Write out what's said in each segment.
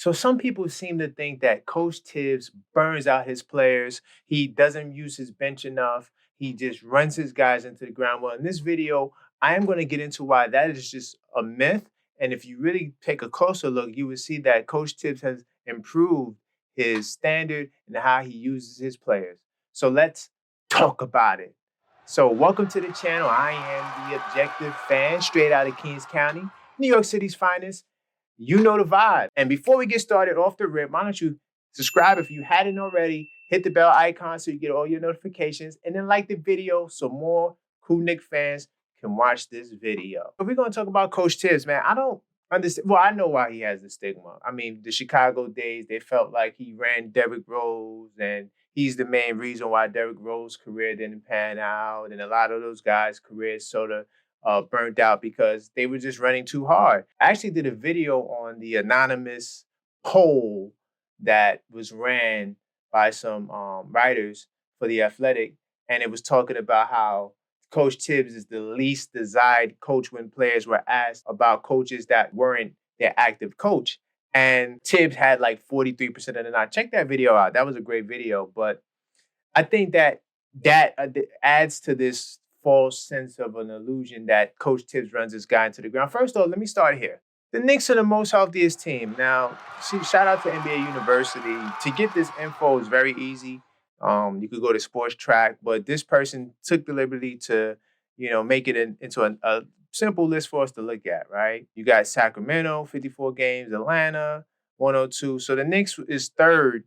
So some people seem to think that Coach Tibbs burns out his players. He doesn't use his bench enough. He just runs his guys into the ground. Well, in this video, I am going to get into why that is just a myth. And if you really take a closer look, you will see that Coach Tibbs has improved his standard and how he uses his players. So let's talk about it. So welcome to the channel. I am the objective fan straight out of Kings County, New York City's finest. You know the vibe. And before we get started off the rip, why don't you subscribe if you hadn't already, hit the bell icon so you get all your notifications, and then like the video so more cool Knicks fans can watch this video. But we're going to talk about Coach Tibbs, man. I don't understand. Well, I know why he has the stigma. I mean, the Chicago days, they felt like he ran Derrick Rose, and he's the main reason why Derrick Rose's career didn't pan out. And a lot of those guys' careers sort of burnt out because they were just running too hard. I actually did a video on the anonymous poll that was ran by some writers for The Athletic, and it was talking about how Coach Tibbs is the least desired coach when players were asked about coaches that weren't their active coach. And Tibbs had like 43% of the nod. Check that video out. That was a great video. But I think that adds to this false sense of an illusion that Coach Tibbs runs this guy into the ground. First of all, let me start here. The Knicks are the most healthiest team. Now, see, shout out to NBA University. To get this info is very easy. You could go to Sports Track, but this person took the liberty to, make it into a simple list for us to look at, right? You got Sacramento, 54 games, Atlanta, 102. So the Knicks is third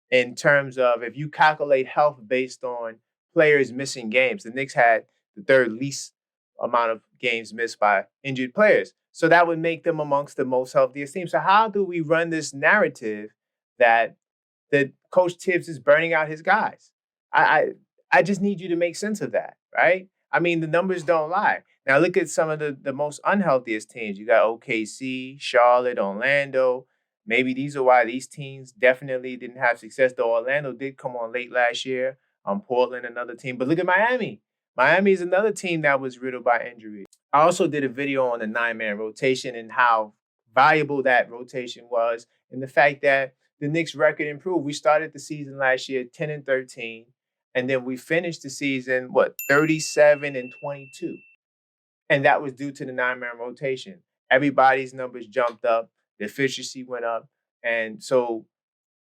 in terms of if you calculate health based on players missing games. The Knicks had the third least amount of games missed by injured players. So that would make them amongst the most healthiest teams. So how do we run this narrative that Coach Tibbs is burning out his guys? I just need you to make sense of that, right? I mean, the numbers don't lie. Now look at some of the most unhealthiest teams. You got OKC, Charlotte, Orlando. Maybe these are why these teams definitely didn't have success, though Orlando did come on late last year. Portland, another team. But look at Miami. Miami is another team that was riddled by injuries. I also did a video on the 9-man rotation and how valuable that rotation was, and the fact that the Knicks' record improved. We started the season last year 10-13, and then we finished the season, 37-22. And that was due to the 9-man rotation. Everybody's numbers jumped up, the efficiency went up, and so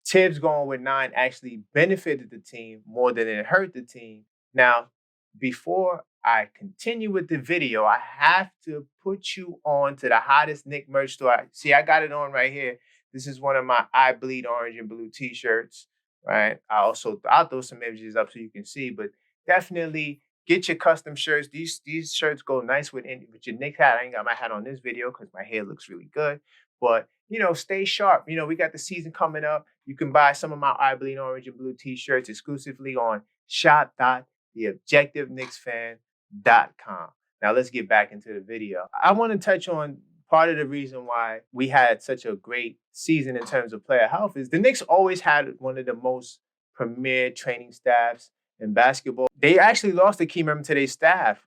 Tibbs going with 9 actually benefited the team more than it hurt the team. Now, before I continue with the video, I have to put you on to the hottest Knick merch store. See, I got it on right here. This is one of my I Bleed Orange and Blue t-shirts, right? I'll throw some images up so you can see, but definitely get your custom shirts. These shirts go nice with your Knicks hat. I ain't got my hat on this video because my hair looks really good. But, stay sharp. We got the season coming up. You can buy some of my I Bleed Orange and Blue t-shirts exclusively on shop.theobjectiveknicksfan.com. Now let's get back into the video. I want to touch on part of the reason why we had such a great season in terms of player health is the Knicks always had one of the most premier training staffs in basketball. They actually lost a key member to their staff,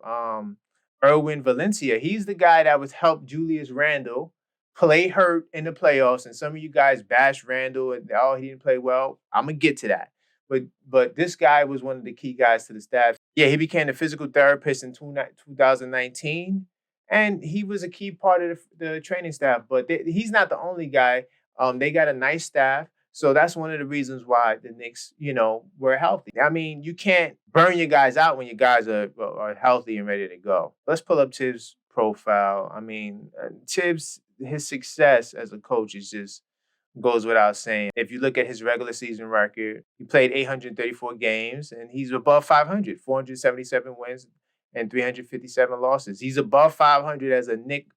Erwin Valencia. He's the guy that was helped Julius Randle play hurt in the playoffs, and some of you guys bash Randle and he didn't play well. I'm gonna get to that. But this guy was one of the key guys to the staff. Yeah, he became the physical therapist in 2019, and he was a key part of the training staff. But he's not the only guy. They got a nice staff. So that's one of the reasons why the Knicks, were healthy. I mean, you can't burn your guys out when your guys are healthy and ready to go. Let's pull up Tibbs' profile. I mean, Tibbs, his success as a coach is just goes without saying. If you look at his regular season record, he played 834 games, and he's above 500, 477 wins and 357 losses. He's above 500 as a Knicks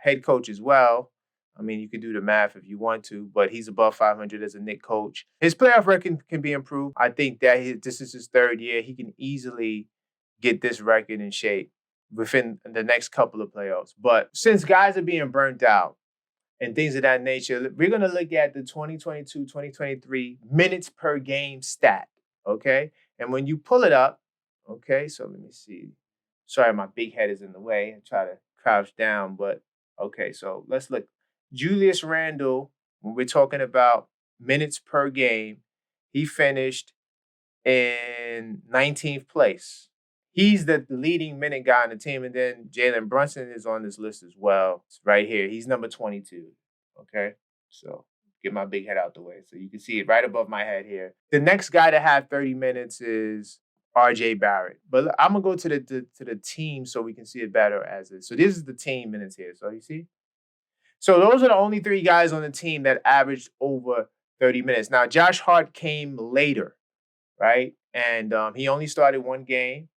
head coach as well. I mean, you can do the math if you want to, but he's above 500 as a Knicks coach. His playoff record can be improved. I think that this is his third year. He can easily get this record in shape within the next couple of playoffs. But since guys are being burnt out and things of that nature, we're going to look at the 2022-2023 minutes per game stat, okay? And when you pull it up, okay, so let me see. Sorry, my big head is in the way. I try to crouch down, but okay, so let's look. Julius Randle When we're talking about minutes per game, he finished in 19th place. He's the leading minute guy on the team. And then Jalen Brunson is on this list as well. It's right here. He's number 22. Okay. So get my big head out the way. So you can see it right above my head here. The next guy to have 30 minutes is RJ Barrett. But I'm gonna go to the team so we can see it better as is. So this is the team minutes here. So you see? So those are the only three guys on the team that averaged over 30 minutes. Now, Josh Hart came later, right? And he only started one game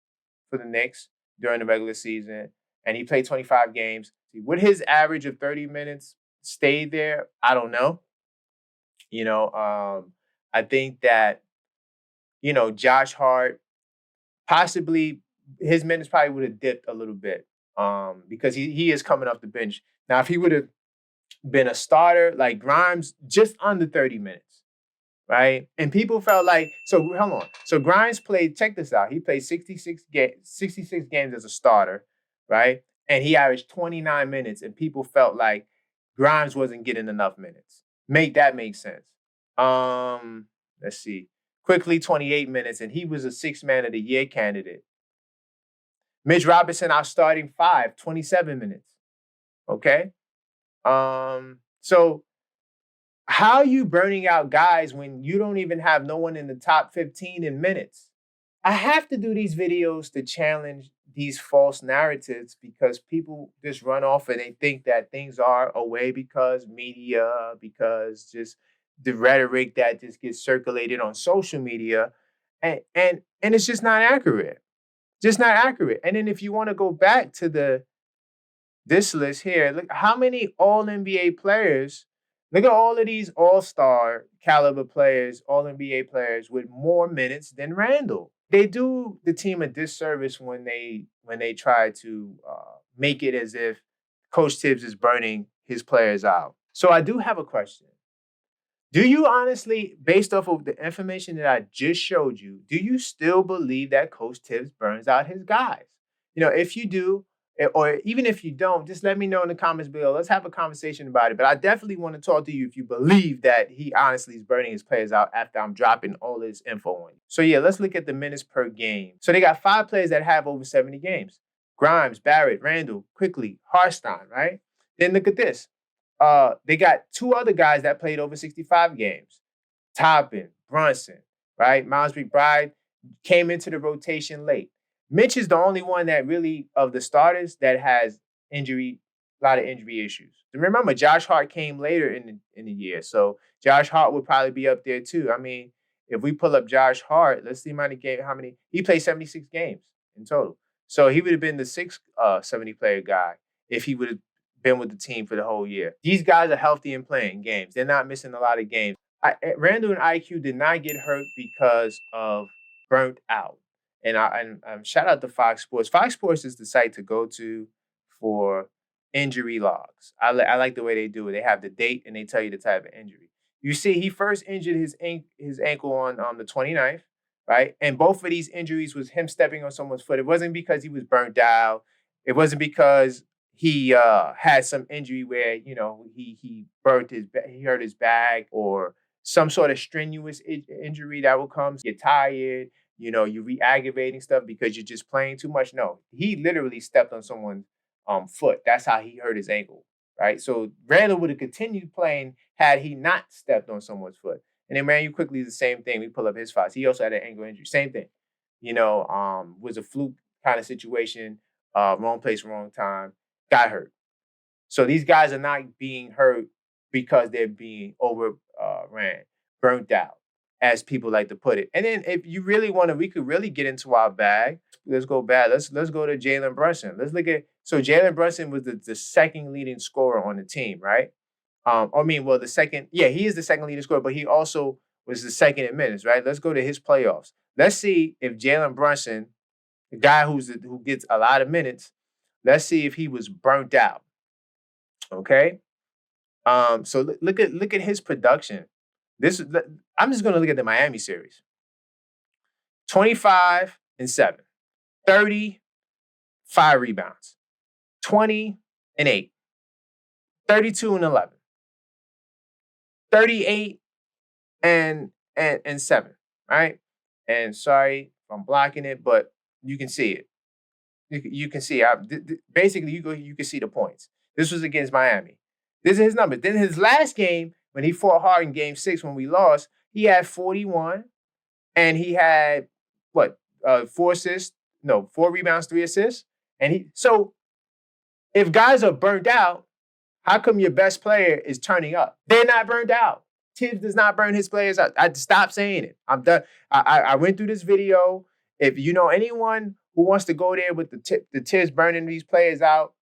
for the Knicks during the regular season, and he played 25 games. Would his average of 30 minutes stay there? I don't know. I think that, Josh Hart, possibly his minutes probably would have dipped a little bit because he is coming off the bench. Now, if he would have been a starter like Grimes, just under 30 minutes, right? And people felt like, so hold on. So Grimes played, check this out. He played 66 games as a starter, right? And he averaged 29 minutes, and people felt like Grimes wasn't getting enough minutes. Make that make sense. Let's see. Quickley, 28 minutes, and he was a sixth man of the year candidate. Mitch Robinson, our starting five, 27 minutes. Okay. So how are you burning out guys when you don't even have no one in the top 15 in minutes? I have to do these videos to challenge these false narratives because people just run off and they think that things are away because media, because just the rhetoric that just gets circulated on social media. And it's just not accurate. Just not accurate. And then if you want to go back to this list here, look how many all NBA players, look at all of these all-star caliber players, all NBA players with more minutes than Randle. They do the team a disservice when they try to make it as if Coach Tibbs is burning his players out. So I do have a question. Do you honestly, based off of the information that I just showed you, do you still believe that Coach Tibbs burns out his guys? If you do, or even if you don't, just let me know in the comments below. Let's have a conversation about it. But I definitely want to talk to you if you believe that he honestly is burning his players out after I'm dropping all this info on you. So yeah, let's look at the minutes per game. So they got 5 players that have over 70 games. Grimes, Barrett, Randle, Quickley, Harstein, right? Then look at this. They got 2 other guys that played over 65 games. Toppin, Brunson, right? Miles McBride came into the rotation late. Mitch is the only one that really, of the starters, that has a lot of injury issues. Remember, Josh Hart came later in the year, so Josh Hart would probably be up there too. I mean, if we pull up Josh Hart, let's see how many he played 76 games in total. So he would have been the 6th 70 player guy if he would have been with the team for the whole year. These guys are healthy and playing games. They're not missing a lot of games. Randle and IQ did not get hurt because of burnt out. And shout out to Fox Sports. Fox Sports is the site to go to for injury logs. I like the way they do it. They have the date and they tell you the type of injury. You see, he first injured his ankle on the 29th, right? And both of these injuries was him stepping on someone's foot. It wasn't because he was burnt out. It wasn't because he had some injury where he hurt his back or some sort of strenuous injury that will come. You're tired, you're re-aggravating stuff because you're just playing too much. No, he literally stepped on someone's foot. That's how he hurt his ankle, right? So Randle would have continued playing had he not stepped on someone's foot. And then Immanuel Quickley is the same thing. We pull up his files. He also had an ankle injury. Same thing. Was a fluke kind of situation. Wrong place, wrong time. Got hurt. So these guys are not being hurt because they're being overran, burnt out, as people like to put it. And then if you really want to, we could really get into our bag. Let's go back. Let's go to Jalen Brunson. Let's look at, so Jalen Brunson was the second leading scorer on the team, right? The second, yeah, he is the second leading scorer, but he also was the second in minutes, right? Let's go to his playoffs. Let's see if Jalen Brunson, the guy who gets a lot of minutes, let's see if he was burnt out. Okay. So look at his production. I'm just going to look at the Miami series. 25 and 7, 30, 5 rebounds, 20 and 8, 32 and 11. 38 and 7, right? And sorry if I'm blocking it, but you can see it. You can see. Basically, you can see the points. This was against Miami. This is his numbers. Then his last game, when he fought hard in Game 6 when we lost, he had 41, and he had what? 4 assists? No, 4 rebounds, 3 assists. And if guys are burnt out, how come your best player is turning up? They're not burned out. Tibbs does not burn his players out. I stop saying it. I'm done. I went through this video. If you know anyone who wants to go there with the Tibbs burning these players out,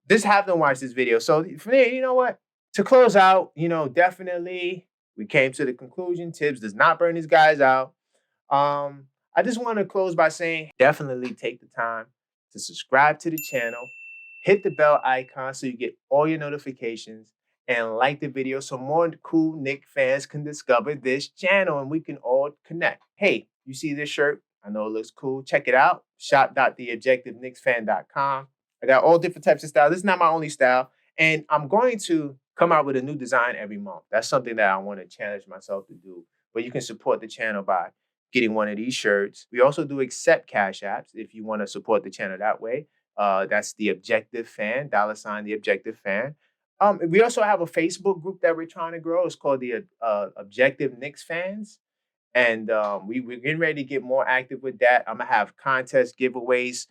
just have them watch this video. So for me, you know what? To close out, definitely we came to the conclusion Tibbs does not burn his guys out. I just want to close by saying definitely take the time to subscribe to the channel, hit the bell icon so you get all your notifications, and like the video so more cool Knicks fans can discover this channel and we can all connect. Hey, you see this shirt? I know it looks cool. Check it out. shop.theobjectiveknicksfan.com. I got all different types of styles. This is not my only style. And I'm going to come out with a new design every month. That's something that I want to challenge myself to do. But you can support the channel by getting one of these shirts. We also do accept Cash Apps if you want to support the channel that way. That's The Objective Fan, $ The Objective Fan. We also have a Facebook group that we're trying to grow. It's called the Objective Knicks Fans. And we're getting ready to get more active with that. I'm going to have contests, giveaways,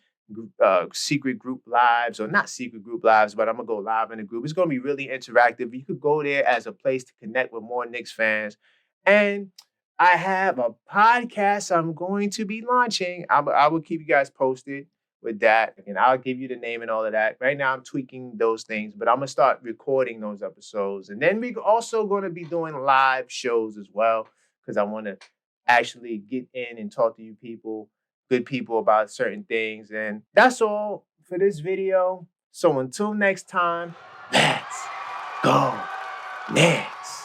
secret group lives, or not secret group lives, but I'm going to go live in the group. It's going to be really interactive. You could go there as a place to connect with more Knicks fans. And I have a podcast I'm going to be launching. I will keep you guys posted with that, and I'll give you the name and all of that. Right now, I'm tweaking those things, but I'm going to start recording those episodes. And then we're also going to be doing live shows as well, because I want to actually get in and talk to you people, good people, about certain things. And that's all for this video. So until next time, let's go Knicks.